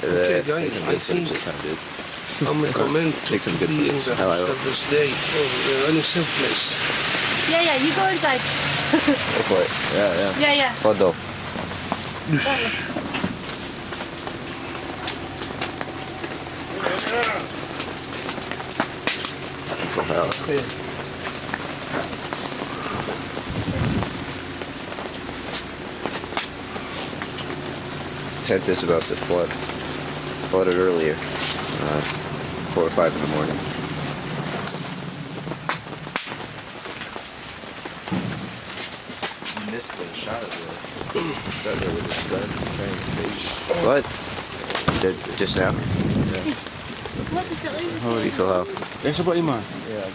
Okay, guys, I think I'm recommend to be in the hospital this day or any safe place. Yeah, you go inside. Go for it. Yeah. Photo. Okay. Tent is about to flood. Flooded earlier. 4 or 5 in the morning. You missed the shot of it. Started with his gun trying to face. What? Just now? Yeah. What is it? How would you feel out? Yeah,